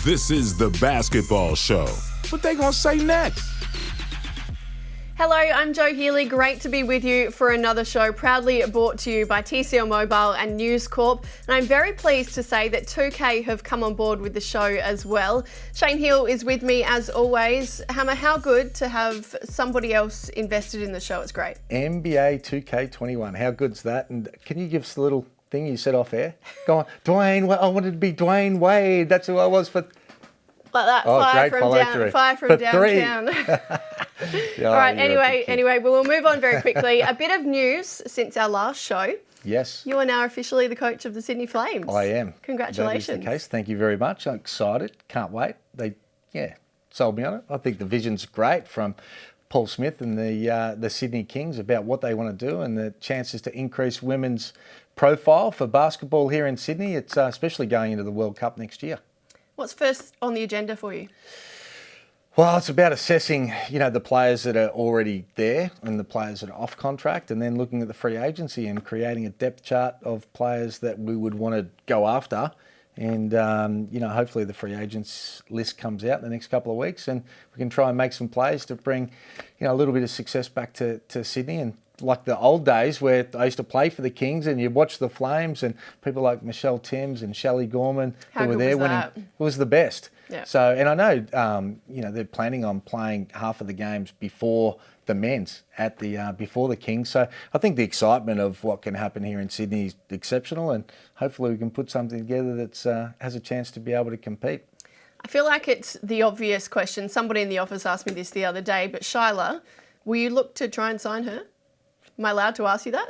This is the basketball show. What they gonna say next? Hello, I'm Jo Healy. Great to be with you for another show, proudly brought to you by TCL Mobile and News Corp. And I'm very pleased to say that 2K have come on board with the show as well. Shane Hill is with me as always. Hammer, how good to have somebody else invested in the show. It's great. NBA 2K21. How good's that? And can you give us a little thing you said off air? Go on. Dwayne, I wanted to be Dwayne Wade. That's who I was for... Like that, fire from downtown. All right, anyway, we'll move on very quickly. A bit of news since our last show. Yes. You are now officially the coach of the Sydney Flames. I am. Congratulations. That is the case. Thank you very much. I'm excited. Can't wait. They sold me on it. I think the vision's great from Paul Smith and the Sydney Kings about what they want to do and the chances to increase women's profile for basketball here in Sydney. It's especially going into the World Cup next year. What's first on the agenda for you? Well, it's about assessing, the players that are already there and the players that are off contract, and then looking at the free agency and creating a depth chart of players that we would want to go after. And, hopefully the free agents list comes out in the next couple of weeks and we can try and make some plays to bring, a little bit of success back to Sydney. And like the old days where I used to play for the Kings and you watch the Flames and people like Michelle Timms and Shelley Gorman who were there winning. It was the best. Yeah. So, and I know, they're planning on playing half of the games before the men's at the before the Kings. So I think the excitement of what can happen here in Sydney is exceptional, and hopefully we can put something together that has a chance to be able to compete. I feel like it's the obvious question. Somebody in the office asked me this the other day, but Shyla, will you look to try and sign her? Am I allowed to ask you that?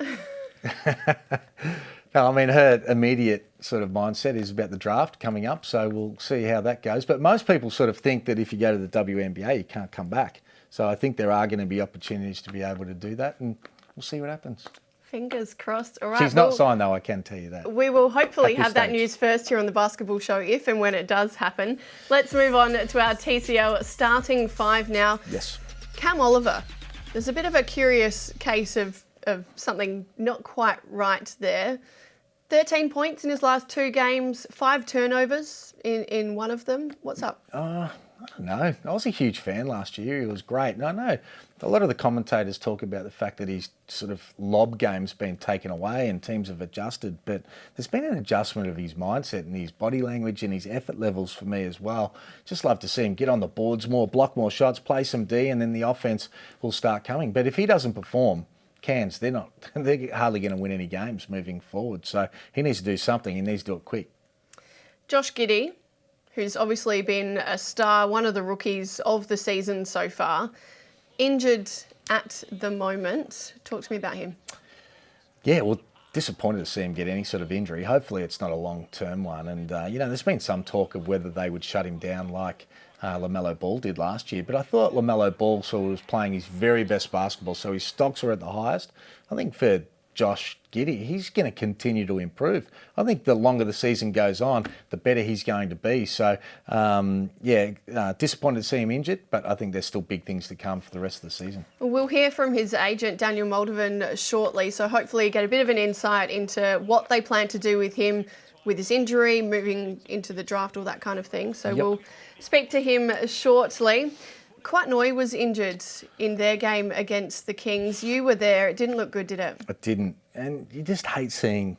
No, I mean, her immediate sort of mindset is about the draft coming up, so we'll see how that goes. But most people sort of think that if you go to the WNBA, you can't come back. So I think there are going to be opportunities to be able to do that, and we'll see what happens. Fingers crossed. All right. She's not signed, though, I can tell you that. We will hopefully have that news first here on the basketball show, if and when it does happen. Let's move on to our TCL starting five now. Yes. Cam Oliver. There's a bit of a curious case of something not quite right there. 13 points in his last two games, 5 turnovers in one of them. What's up? I don't know. I was a huge fan last year. He was great. And I know a lot of the commentators talk about the fact that his sort of lob game's been taken away and teams have adjusted. But there's been an adjustment of his mindset and his body language and his effort levels for me as well. Just love to see him get on the boards more, block more shots, play some D, and then the offense will start coming. But if he doesn't perform, Cairns, they're hardly going to win any games moving forward. So he needs to do something. He needs to do it quick. Josh Giddey, who's obviously been a star, one of the rookies of the season so far, injured at the moment. Talk to me about him. Yeah, well, disappointed to see him get any sort of injury. Hopefully it's not a long-term one. And, there's been some talk of whether they would shut him down like LaMelo Ball did last year. But I thought LaMelo Ball sort of was playing his very best basketball, so his stocks were at the highest. I think for Josh Giddey, he's going to continue to improve. I think the longer the season goes on, the better he's going to be. So, disappointed to see him injured, but I think there's still big things to come for the rest of the season. We'll hear from his agent, Daniel Moldovan, shortly, so hopefully get a bit of an insight into what they plan to do with him with his injury, moving into the draft, all that kind of thing. So We'll speak to him shortly. Kwatnoi was injured in their game against the Kings. You were there. It didn't look good, did it? It didn't. And you just hate seeing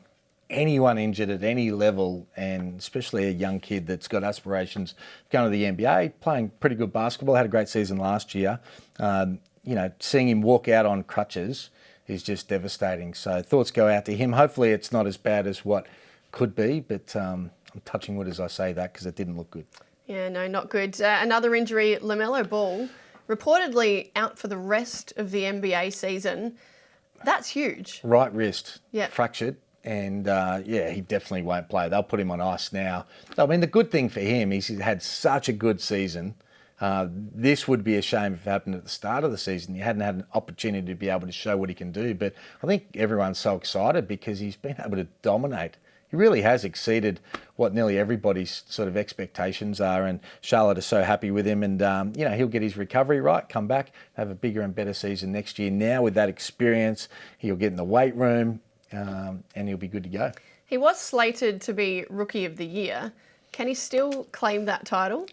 anyone injured at any level, and especially a young kid that's got aspirations of going to the NBA, playing pretty good basketball, had a great season last year. Seeing him walk out on crutches is just devastating. So thoughts go out to him. Hopefully it's not as bad as what could be, but I'm touching wood as I say that because it didn't look good. Yeah, no, not good. Another injury, LaMelo Ball, reportedly out for the rest of the NBA season. That's huge. Right wrist, fractured, and he definitely won't play. They'll put him on ice now. I mean, the good thing for him is he's had such a good season. This would be a shame if it happened at the start of the season. You hadn't had an opportunity to be able to show what he can do, but I think everyone's so excited because he's been able to dominate. He really has exceeded what nearly everybody's sort of expectations are, and Charlotte is so happy with him, and he'll get his recovery right, come back, have a bigger and better season next year. Now with that experience, he'll get in the weight room and he'll be good to go. He was slated to be Rookie of the Year. Can he still claim that title?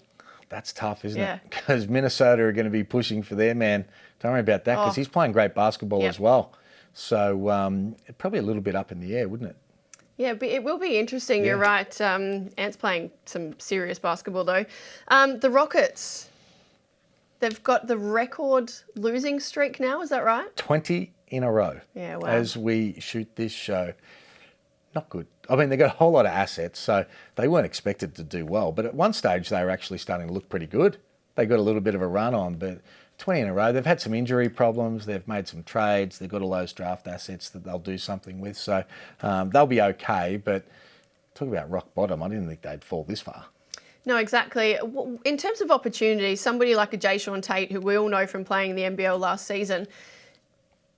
That's tough, isn't it? Because Minnesota are going to be pushing for their man. Don't worry about that, because he's playing great basketball as well. So probably a little bit up in the air, wouldn't it? Yeah, but it will be interesting. You're right. Ant's playing some serious basketball, though. The Rockets, they've got the record losing streak now. Is that right? 20 in a row. Yeah, wow. As we shoot this show. Not good. I mean, they've got a whole lot of assets, so they weren't expected to do well. But at one stage, they were actually starting to look pretty good. They got a little bit of a run on, but 20 in a row. They've had some injury problems. They've made some trades. They've got all those draft assets that they'll do something with. So they'll be okay. But talk about rock bottom. I didn't think they'd fall this far. No, exactly. In terms of opportunity, somebody like a Jayshawn Tate, who we all know from playing in the NBL last season,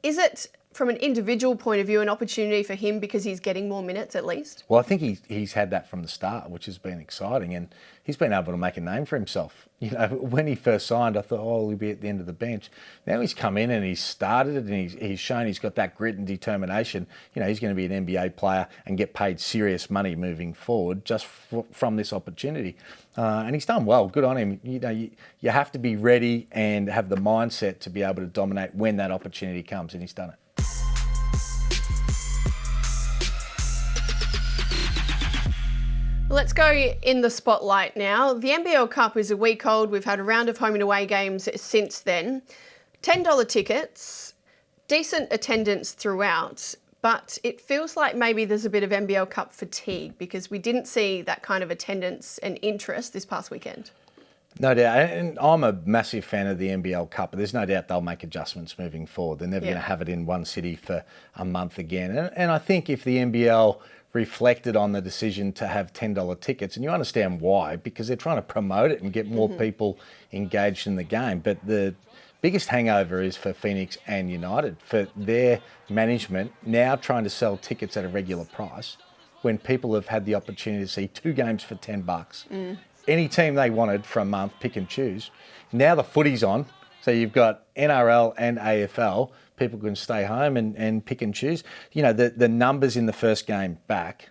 is it, from an individual point of view, an opportunity for him because he's getting more minutes at least? Well, I think he's had that from the start, which has been exciting, and he's been able to make a name for himself. You know, when he first signed, I thought, he'll be at the end of the bench. Now he's come in and he's started it, and he's shown he's got that grit and determination. You know, he's going to be an NBA player and get paid serious money moving forward just from this opportunity. And he's done well. Good on him. You know, you have to be ready and have the mindset to be able to dominate when that opportunity comes, and he's done it. Let's go in the spotlight now. The NBL Cup is a week old. We've had a round of home and away games since then. $10 tickets, decent attendance throughout, but it feels like maybe there's a bit of NBL Cup fatigue because we didn't see that kind of attendance and interest this past weekend. No doubt, and I'm a massive fan of the NBL Cup, but there's no doubt they'll make adjustments moving forward. They're never going to have it in one city for a month again. And I think if the NBL reflected on the decision to have $10 tickets, and you understand why, because they're trying to promote it and get more people engaged in the game. But the biggest hangover is for Phoenix and United, for their management now trying to sell tickets at a regular price when people have had the opportunity to see 2 games for $10. Any team they wanted for a month, pick and choose. Now the footy's on, so you've got NRL and AFL. People can stay home and pick and choose. You know, the numbers in the first game back,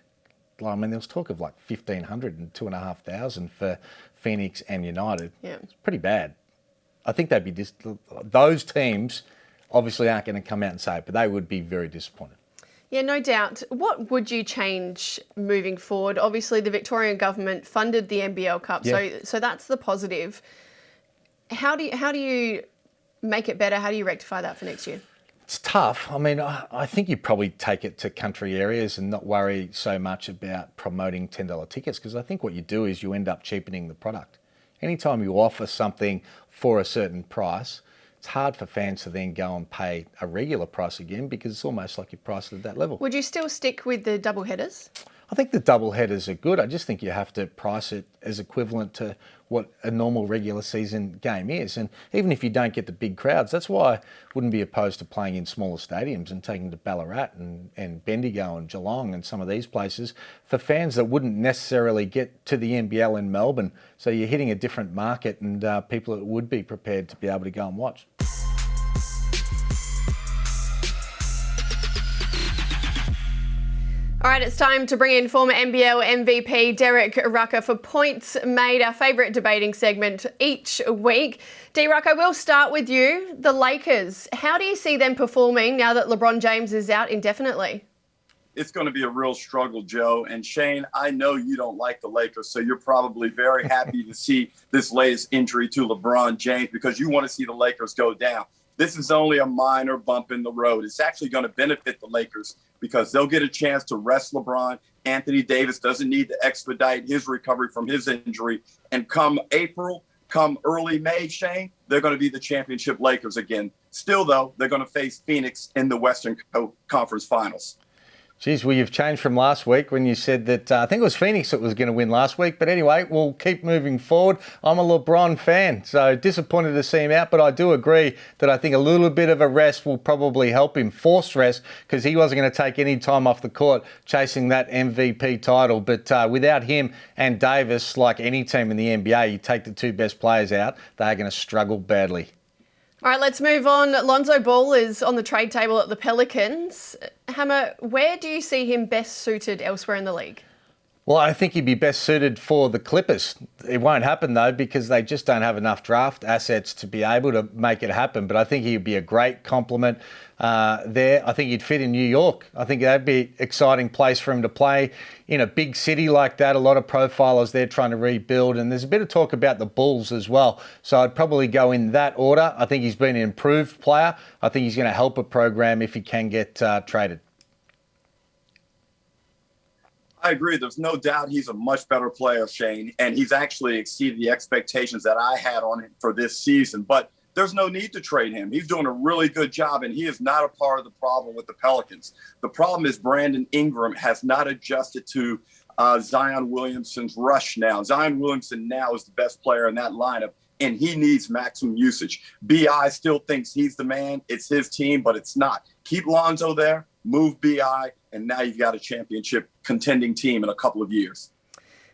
I mean, there was talk of like 1,500 and 2,500 for Phoenix and United. Yeah. It's pretty bad. I think they'd be those teams obviously aren't going to come out and say it, but they would be very disappointed. Yeah, no doubt. What would you change moving forward? Obviously, the Victorian government funded the NBL Cup, so that's the positive. How do you make it better? How do you rectify that for next year? It's tough. I mean, I think you probably take it to country areas and not worry so much about promoting $10 tickets, because I think what you do is you end up cheapening the product. Anytime you offer something for a certain price, it's hard for fans to then go and pay a regular price again, because it's almost like you priced it at that level. Would you still stick with the double headers? I think the double headers are good. I just think you have to price it as equivalent to what a normal regular season game is. And even if you don't get the big crowds, that's why I wouldn't be opposed to playing in smaller stadiums and taking to Ballarat and Bendigo and Geelong and some of these places for fans that wouldn't necessarily get to the NBL in Melbourne. So you're hitting a different market, and people that would be prepared to be able to go and watch. All right, it's time to bring in former NBL MVP Derek Rucker for Points Made, our favourite debating segment each week. D-Rucker, we'll start with you. The Lakers, how do you see them performing now that LeBron James is out indefinitely? It's going to be a real struggle, Joe. And Shane, I know you don't like the Lakers, so you're probably very happy to see this latest injury to LeBron James because you want to see the Lakers go down. This is only a minor bump in the road. It's actually going to benefit the Lakers because they'll get a chance to rest LeBron. Anthony Davis doesn't need to expedite his recovery from his injury. And come April, come early May, Shane, they're going to be the championship Lakers again. Still, though, they're going to face Phoenix in the Western Conference Finals. Geez, well, you've changed from last week when you said that I think it was Phoenix that was going to win last week. But anyway, we'll keep moving forward. I'm a LeBron fan, so disappointed to see him out. But I do agree that I think a little bit of a rest will probably help him, forced rest, because he wasn't going to take any time off the court chasing that MVP title. But without him and Davis, like any team in the NBA, you take the 2 best players out, they're going to struggle badly. All right, let's move on. Lonzo Ball is on the trade table at the Pelicans. Hammer, where do you see him best suited elsewhere in the league? Well, I think he'd be best suited for the Clippers. It won't happen, though, because they just don't have enough draft assets to be able to make it happen. But I think he'd be a great complement there. I think he'd fit in New York. I think that'd be an exciting place for him to play in a big city like that. A lot of profilers there trying to rebuild. And there's a bit of talk about the Bulls as well. So I'd probably go in that order. I think he's been an improved player. I think he's going to help a program if he can get traded. I agree. There's no doubt he's a much better player, Shane, and he's actually exceeded the expectations that I had on him for this season. But there's no need to trade him. He's doing a really good job, and he is not a part of the problem with the Pelicans. The problem is Brandon Ingram has not adjusted to Zion Williamson's rush now. Zion Williamson now is the best player in that lineup, and he needs maximum usage. B.I. still thinks he's the man. It's his team, but it's not. Keep Lonzo there, move B.I., and now you've got a championship contending team in a couple of years.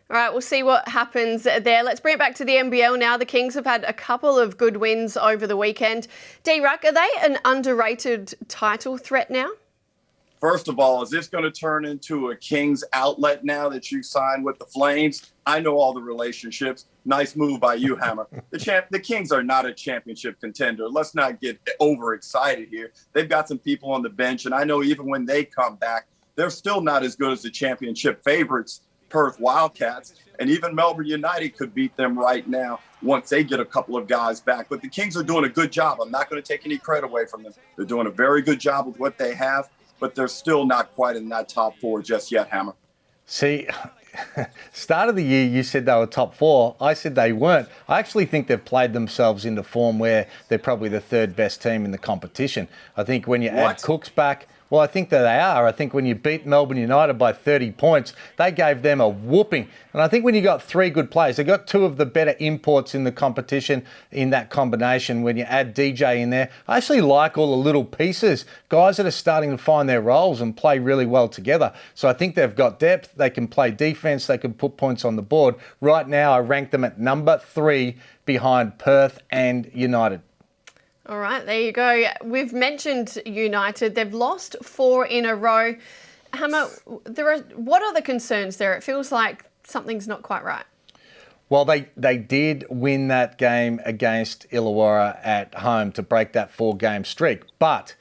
All right, we'll see what happens there. Let's bring it back to the NBL now. The Kings have had a couple of good wins over the weekend. D-Ruck, are they an underrated title threat now? First of all, is this going to turn into a Kings outlet now that you signed with the Flames? I know all the relationships. Nice move by you, Hammer. The Kings are not a championship contender. Let's not get overexcited here. They've got some people on the bench, and I know even when they come back, they're still not as good as the championship favorites, Perth Wildcats, and even Melbourne United could beat them right now once they get a couple of guys back. But the Kings are doing a good job. I'm not going to take any credit away from them. They're doing a very good job with what they have, but they're still not quite in that top four just yet, Hammer. See, start of the year, you said they were top four. I said they weren't. I actually think they've played themselves into form where they're probably the third best team in the competition. I think when you add Cooks back, well, I think that they are. I think when you beat Melbourne United by 30 points, they gave them a whooping. And I think when you got three good players, they got two of the better imports in the competition in that combination. When you add DJ in there, I actually like all the little pieces, guys that are starting to find their roles and play really well together. So I think they've got depth. They can play defense. They can put points on the board. Right now, I rank them at number 3 behind Perth and United. All right, there you go. We've mentioned United. They've lost 4 in a row. Hammer, what are the concerns there? It feels like something's not quite right. Well, they did win that game against Illawarra at home to break that 4-game streak, but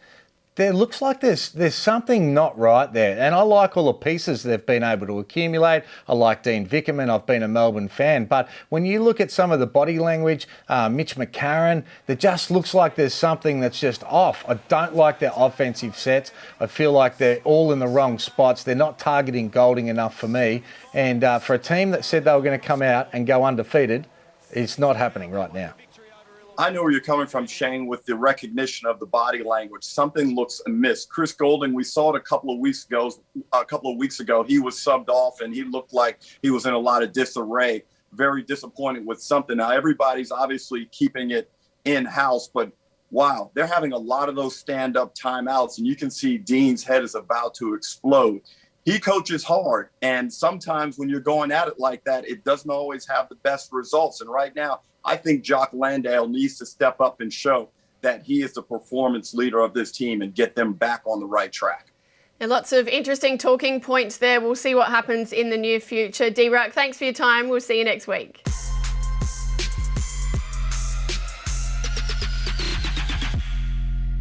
there looks like there's something not right there. And I like all the pieces they've been able to accumulate. I like Dean Vickerman. I've been a Melbourne fan. But when you look at some of the body language, Mitch McCarron, there just looks like there's something that's just off. I don't like their offensive sets. I feel like they're all in the wrong spots. They're not targeting Golding enough for me. And for a team that said they were going to come out and go undefeated, it's not happening right now. I know where you're coming from, Shane, with the recognition of the body language. Something looks amiss. Chris Golding, we saw it a couple of weeks ago. He was subbed off, and he looked like he was in a lot of disarray. Very disappointed with something. Now, everybody's obviously keeping it in-house, but wow, they're having a lot of those stand-up timeouts, and you can see Dean's head is about to explode. He coaches hard, and sometimes when you're going at it like that, it doesn't always have the best results. And right now, I think Jock Landale needs to step up and show that he is the performance leader of this team and get them back on the right track. And lots of interesting talking points there. We'll see what happens in the near future. D-Ruck, thanks for your time. We'll see you next week.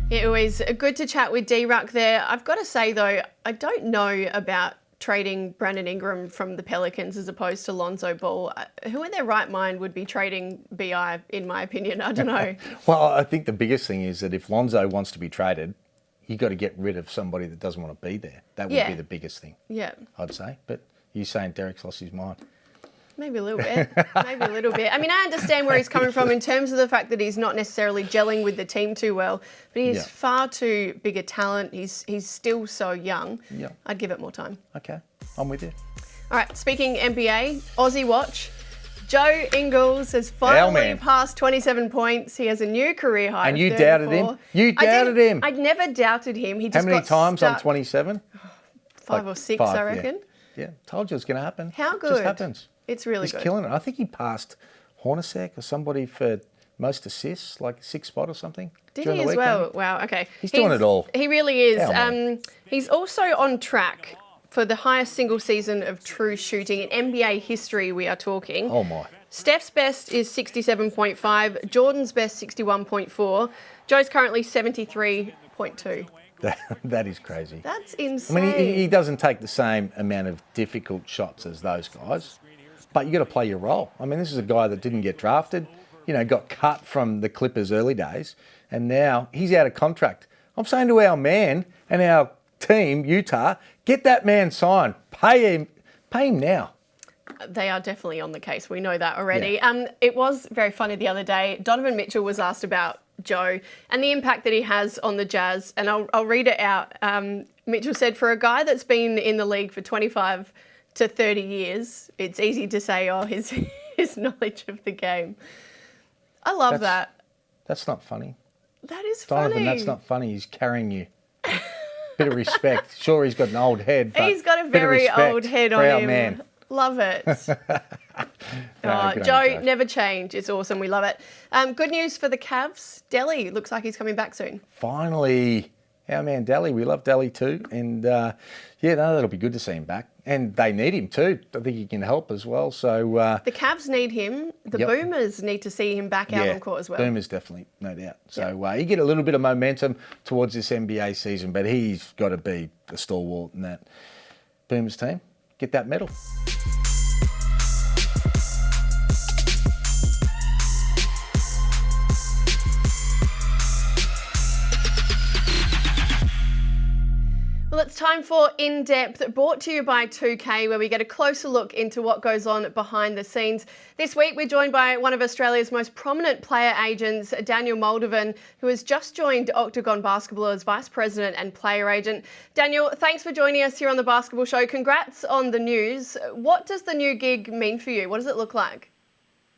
Yeah, always good to chat with D-Ruck there. I've got to say, though, I don't know about trading Brandon Ingram from the Pelicans as opposed to Lonzo Ball. Who in their right mind would be trading BI, in my opinion? I don't know. Well, I think the biggest thing is that if Lonzo wants to be traded, you got to get rid of somebody that doesn't want to be there. That would be the biggest thing, I'd say. But you're saying Derek's lost his mind. Maybe a little bit. Maybe a little bit. I mean, I understand where he's coming from in terms of the fact that he's not necessarily gelling with the team too well, but he's far too big a talent. He's still so young. Yeah. I'd give it more time. Okay, I'm with you. All right, speaking NBA, Aussie Watch. Joe Ingles has finally passed 27 points. He has a new career high. And you doubted him? You doubted him? I never doubted him. He just How many times on 27? 5 or 6, I reckon. Yeah, told you it was going to happen. How good? It just happens. It's really He's good. killing it. I think he passed Hornacek or somebody for most assists, like 6th spot or something. Did he as well? Wow, okay. He's doing it all. He really is. He's also on track for the highest single season of true shooting in NBA history, we are talking. Oh, my. Steph's best is 67.5, Jordan's best 61.4, Joe's currently 73.2. That is crazy. That's insane. I mean, he doesn't take the same amount of difficult shots as those guys, but you got to play your role. I mean, this is a guy that didn't get drafted, got cut from the Clippers early days, and now he's out of contract. I'm saying to our man and our team, Utah, get that man signed. Pay him now. They are definitely on the case. We know that already. Yeah. It was very funny the other day. Donovan Mitchell was asked about Joe and the impact that he has on the Jazz. And I'll read it out. Mitchell said, for a guy that's been in the league for 25 to 30 years, it's easy to say, his knowledge of the game. I love that. That's not funny. That is Donovan, funny. that's not funny. He's carrying you. Bit of respect. Sure, he's got an old head. But he's got a very old head on our him. Man. Love it. Joe, never change. It's awesome. We love it. Good news for the Cavs. Delhi looks like he's coming back soon. Finally, our man Delhi. We love Delhi too. And that'll be good to see him back. And they need him too. I think he can help as well. So the Cavs need him. The Boomers need to see him back out on court as well. Boomers definitely, no doubt. So you get a little bit of momentum towards this NBA season, but he's got to be a stalwart in that Boomers team. Get that medal. Well, it's time for In Depth, brought to you by 2K, where we get a closer look into what goes on behind the scenes. This week, we're joined by one of Australia's most prominent player agents, Daniel Moldovan, who has just joined Octagon Basketball as Vice President and Player Agent. Daniel, thanks for joining us here on The Basketball Show. Congrats on the news. What does the new gig mean for you? What does it look like?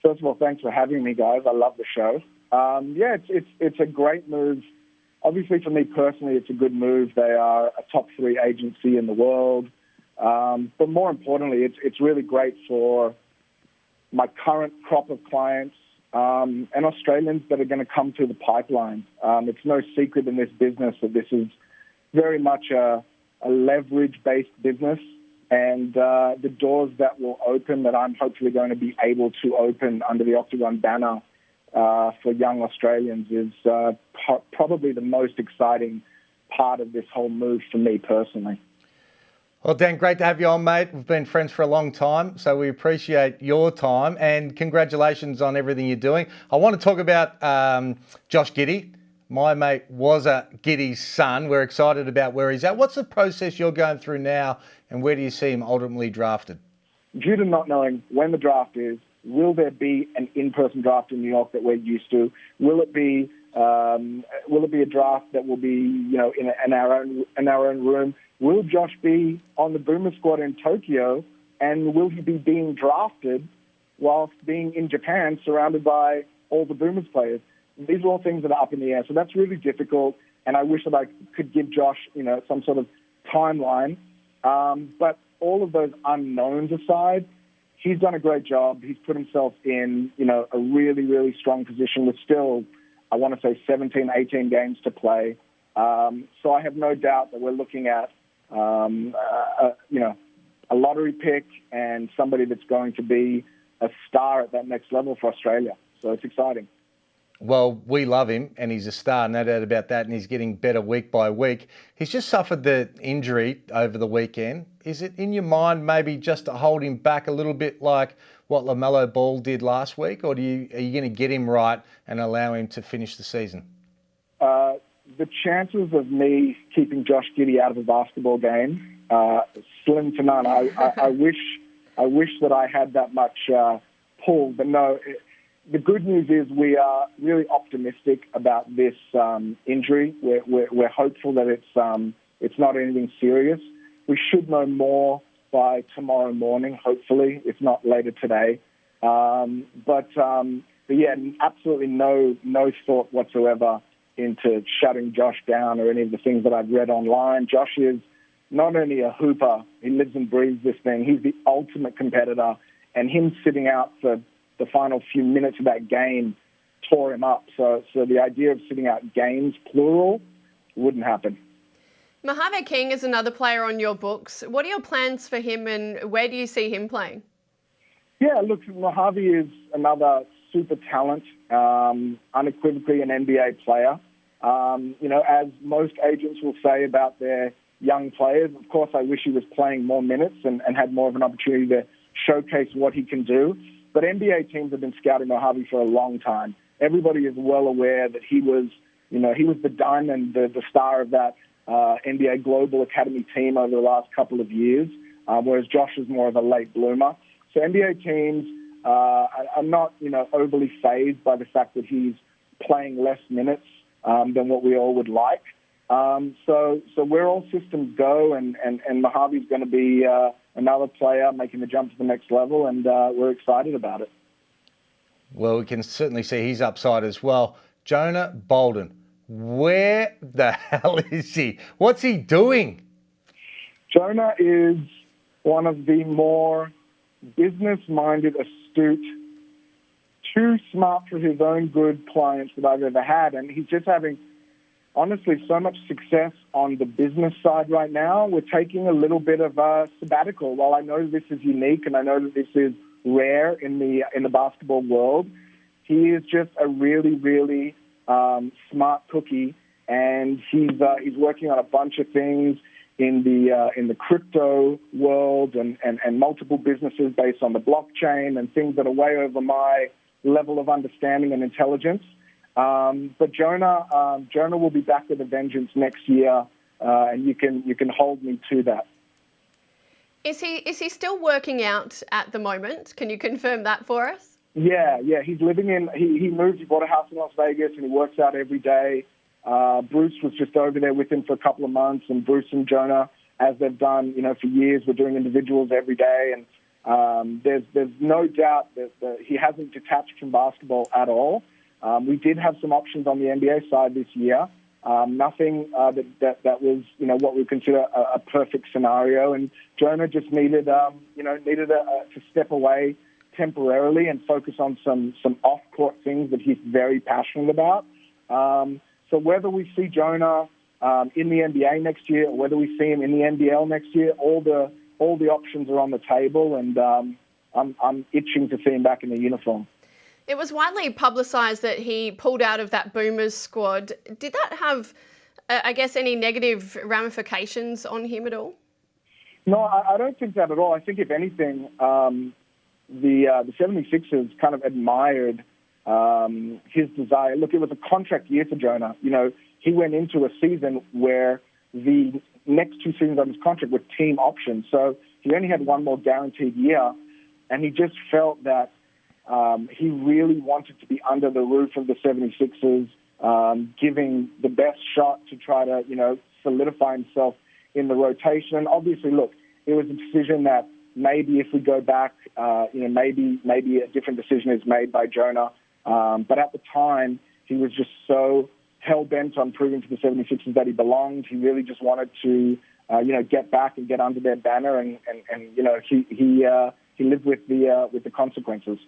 First of all, thanks for having me, guys. I love the show. It's a great move. Obviously, for me personally, it's a good move. They are a top 3 agency in the world. But more importantly, it's really great for my current crop of clients and Australians that are going to come through the pipeline. It's no secret in this business that this is very much a leverage-based business. And the doors that will open that I'm hopefully going to be able to open under the Octagon banner for young Australians is probably the most exciting part of this whole move for me personally. Well, Dan, great to have you on, mate. We've been friends for a long time, so we appreciate your time and congratulations on everything you're doing. I want to talk about Josh Giddey. My mate was a Giddy's son. We're excited about where he's at. What's the process you're going through now and where do you see him ultimately drafted? Due to not knowing when the draft is, will there be an in-person draft in New York that we're used to? Will it be a draft that will be, in our own room? Will Josh be on the Boomer squad in Tokyo, and will he be being drafted whilst being in Japan, surrounded by all the Boomers players? These are all things that are up in the air, so that's really difficult. And I wish that I could give Josh, some sort of timeline. But all of those unknowns aside, he's done a great job. He's put himself in, a really, really strong position with still, I want to say, 17, 18 games to play. So I have no doubt that we're looking at, a lottery pick and somebody that's going to be a star at that next level for Australia. So it's exciting. Well, we love him and he's a star, no doubt about that, and he's getting better week by week. He's just suffered the injury over the weekend. Is it in your mind maybe just to hold him back a little bit like what LaMelo Ball did last week, or are you going to get him right and allow him to finish the season? The chances of me keeping Josh Giddey out of a basketball game slim to none. I wish that I had that much pull, but no. The good news is we are really optimistic about this injury. We're hopeful that it's not anything serious. We should know more by tomorrow morning, hopefully, if not later today. But yeah, absolutely no thought whatsoever into shutting Josh down or any of the things that I've read online. Josh is not only a hooper, he lives and breathes this thing. He's the ultimate competitor, and him sitting out for the final few minutes of that game tore him up. So the idea of sitting out games, plural, wouldn't happen. Mojave King is another player on your books. What are your plans for him and where do you see him playing? Yeah, look, Mojave is another super talent, unequivocally an NBA player. As most agents will say about their young players, of course, I wish he was playing more minutes and had more of an opportunity to showcase what he can do. But NBA teams have been scouting Mojave for a long time. Everybody is well aware that he was the diamond, the star of that NBA Global Academy team over the last couple of years, whereas Josh is more of a late bloomer. So NBA teams are not, overly fazed by the fact that he's playing less minutes than what we all would like. So we're all systems go, and Mojave's going to be another player making the jump to the next level, and we're excited about it. Well, we can certainly see his upside as well. Jonah Bolden, where the hell is he? What's he doing? Jonah is one of the more business-minded, astute, too smart for his own good clients that I've ever had. And he's just having, honestly, so much success on the business side right now. We're taking a little bit of a sabbatical. While I know this is unique and I know that this is rare in the basketball world, he is just a really, really smart cookie, and he's working on a bunch of things in the crypto world and multiple businesses based on the blockchain and things that are way over my level of understanding and intelligence. But Jonah will be back with a vengeance next year, and you can hold me to that. Is he still working out at the moment? Can you confirm that for us? Yeah. He's living in. He moved. He bought a house in Las Vegas, and he works out every day. Bruce was just over there with him for a couple of months, and Bruce and Jonah, as they've done, for years, were doing individuals every day. And there's no doubt that he hasn't detached from basketball at all. We did have some options on the NBA side this year. Nothing that was, what we consider a perfect scenario. And Jonah just needed to step away temporarily and focus on some off-court things that he's very passionate about. So whether we see Jonah in the NBA next year or whether we see him in the NBL next year, all the options are on the table, and I'm itching to see him back in the uniform. It was widely publicised that he pulled out of that Boomers squad. Did that have, any negative ramifications on him at all? No, I don't think that at all. I think, if anything, the 76ers kind of admired his desire. Look, it was a contract year for Jonah. He went into a season where the next two seasons on his contract were team options. So he only had one more guaranteed year, and he just felt that he really wanted to be under the roof of the 76ers, giving the best shot to try to, solidify himself in the rotation. And obviously, look, it was a decision that maybe if we go back, maybe a different decision is made by Jonah. But at the time, he was just so hell-bent on proving to the 76ers that he belonged. He really just wanted to, get back and get under their banner, and he lived with the consequences.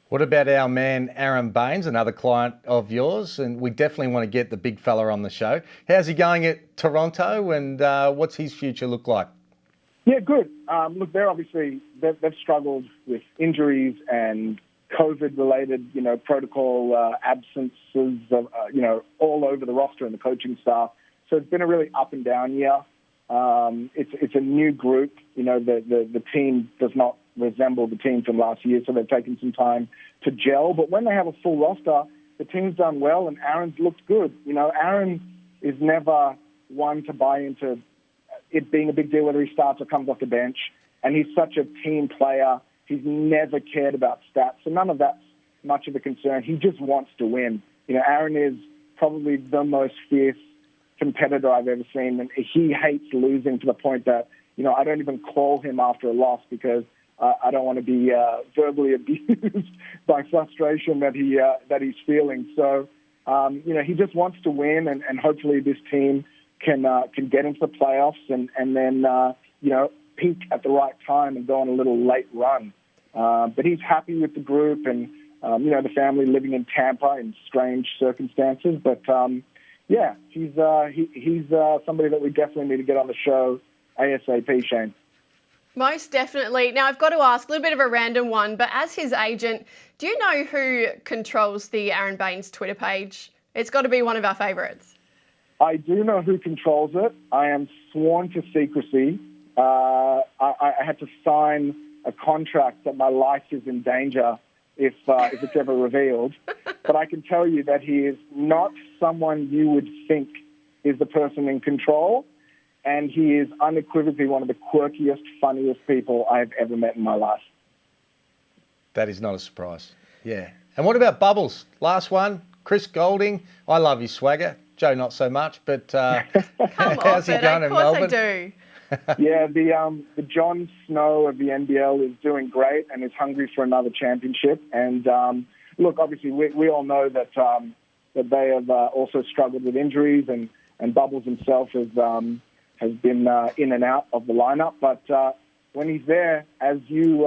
What about our man Aaron Baines, another client of yours? And we definitely want to get the big fella on the show. How's he going at Toronto, and what's his future look like? Yeah, good. Look, they've struggled with injuries and COVID-related, protocol absences, all over the roster and the coaching staff. So it's been a really up and down year. It's a new group. The team does not resemble the team from last year, so they've taken some time to gel. But when they have a full roster, the team's done well, and Aaron's looked good. Aaron is never one to buy into it being a big deal whether he starts or comes off the bench, and he's such a team player. He's never cared about stats, so none of that's much of a concern. He just wants to win. Aaron is probably the most fierce competitor I've ever seen, and he hates losing to the point that, I don't even call him after a loss because I don't want to be verbally abused by frustration that he's feeling. So, he just wants to win, and hopefully this team can get into the playoffs and then peak at the right time and go on a little late run. But he's happy with the group and the family living in Tampa in strange circumstances. But Yeah, he's somebody that we definitely need to get on the show ASAP, Shane. Most definitely. Now, I've got to ask a little bit of a random one, but as his agent, do you know who controls the Aaron Baines Twitter page? It's got to be one of our favourites. I do know who controls it. I am sworn to secrecy. I had to sign a contract that my life is in danger if it's ever revealed. But I can tell you that he is not someone you would think is the person in control, and he is unequivocally one of the quirkiest, funniest people I've ever met in my life. That is not a surprise. Yeah. And what about Bubbles? Last one, Chris Golding. I love his swagger. Joe, not so much, but how's he going in Melbourne? Of course I do. Yeah, the Jon Snow of the NBL is doing great and is hungry for another championship. And look, obviously, we all know that they have also struggled with injuries, and Bubbles himself has been in and out of the lineup. But when he's there, as you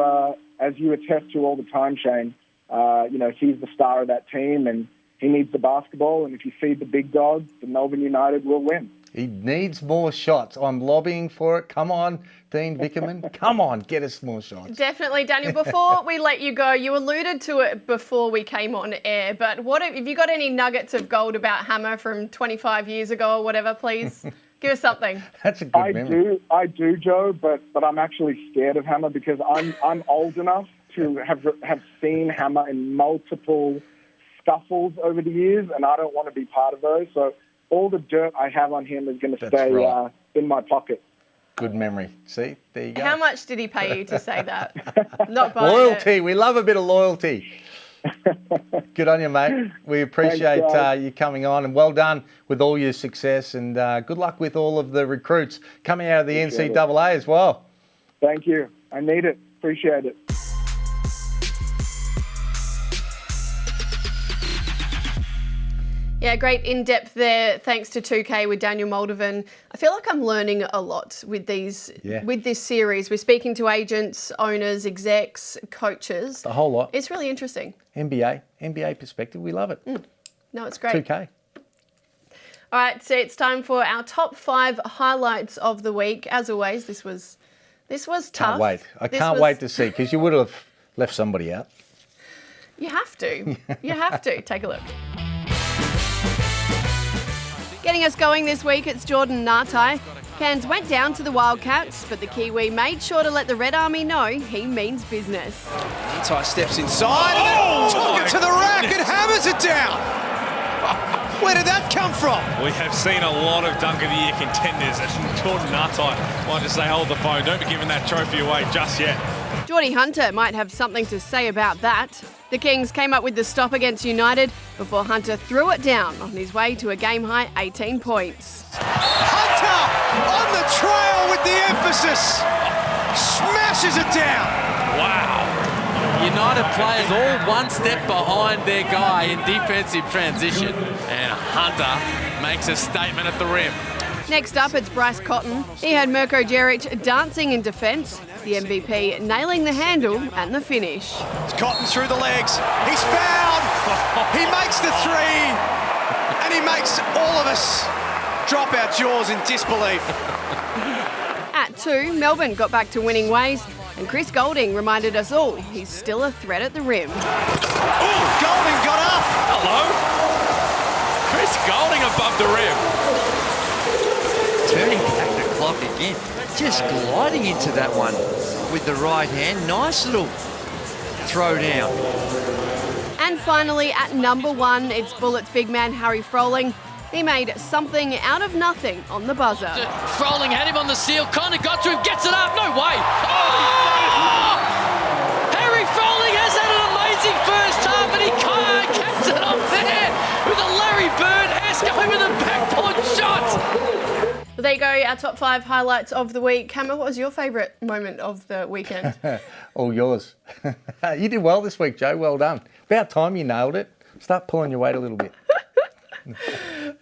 attest to all the time, Shane, he's the star of that team, and he needs the basketball. And if you feed the big dog, the Melbourne United will win. He needs more shots. I'm lobbying for it. Come on, Dean Vickerman. Come on, get us more shots. Definitely, Daniel. Before we let you go, you alluded to it before we came on air, but what have you got any nuggets of gold about Hammer from 25 years ago or whatever, please? Give us something. That's a good memory. I do, Joe, but I'm actually scared of Hammer because I'm old enough to have seen Hammer in multiple scuffles over the years, and I don't want to be part of those. So all the dirt I have on him is going to stay in my pocket. Good memory. See, there you go. How much did he pay you to say that? Not buying loyalty. it. We love a bit of loyalty. Good on you, mate. We appreciate you coming on, and well done with all your success, and good luck with all of the recruits coming out of the NCAA as well. Thank you. I need it. Appreciate it. Yeah, great in-depth there. Thanks to 2K with Daniel Moldovan. I feel like I'm learning a lot with with this series. We're speaking to agents, owners, execs, coaches. A whole lot. It's really interesting. NBA perspective. We love it. No, it's great. 2K. All right, so it's time for our top 5 highlights of the week. As always, this was tough. Can't wait. I can't wait to see, because you would have left somebody out. You have to. You have to. Take a look. Getting us going this week, it's Jordan Ngatai. Cairns went down to the Wildcats, but the Kiwi made sure to let the Red Army know he means business. Ngatai steps inside, took it to the rack and hammers it down. Where did that come from? We have seen a lot of Dunk of the Year contenders, and Jordan Ngatai might just say, hold the phone, don't be giving that trophy away just yet. Geordie Hunter might have something to say about that. The Kings came up with the stop against United before Hunter threw it down on his way to a game-high 18 points. Hunter on the trail with the emphasis. Smashes it down. Wow. United players all one step behind their guy in defensive transition. And Hunter makes a statement at the rim. Next up, it's Bryce Cotton. He had Mirko Jeric dancing in defence, the MVP nailing the handle and the finish. It's Cotton through the legs. He's fouled. He makes the three. And he makes all of us drop our jaws in disbelief. At 2, Melbourne got back to winning ways, and Chris Golding reminded us all he's still a threat at the rim. Ooh, Golding got up. Hello. Chris Golding above the rim. Turning back the clock again, just gliding into that one with the right hand. Nice little throw down. And finally, at number 1, it's Bullets big man Harry Froling. He made something out of nothing on the buzzer. Froling had him on the seal, kind of got to him, gets it up, no way. Oh! Harry Froling has had an amazing first half, and he caps it up there with a Larry Bird-esque over the backboard shot. Well, there you go, our top 5 highlights of the week. Hammer, what was your favourite moment of the weekend? All yours. You did well this week, Joe. Well done. About time you nailed it. Start pulling your weight a little bit.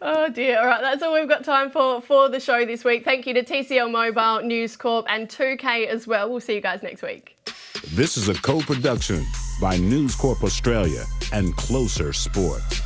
Oh dear. All right, that's all we've got time for the show this week. Thank you to TCL Mobile, News Corp and 2K as well. We'll see you guys next week. This is a co-production by News Corp Australia and Closer Sports.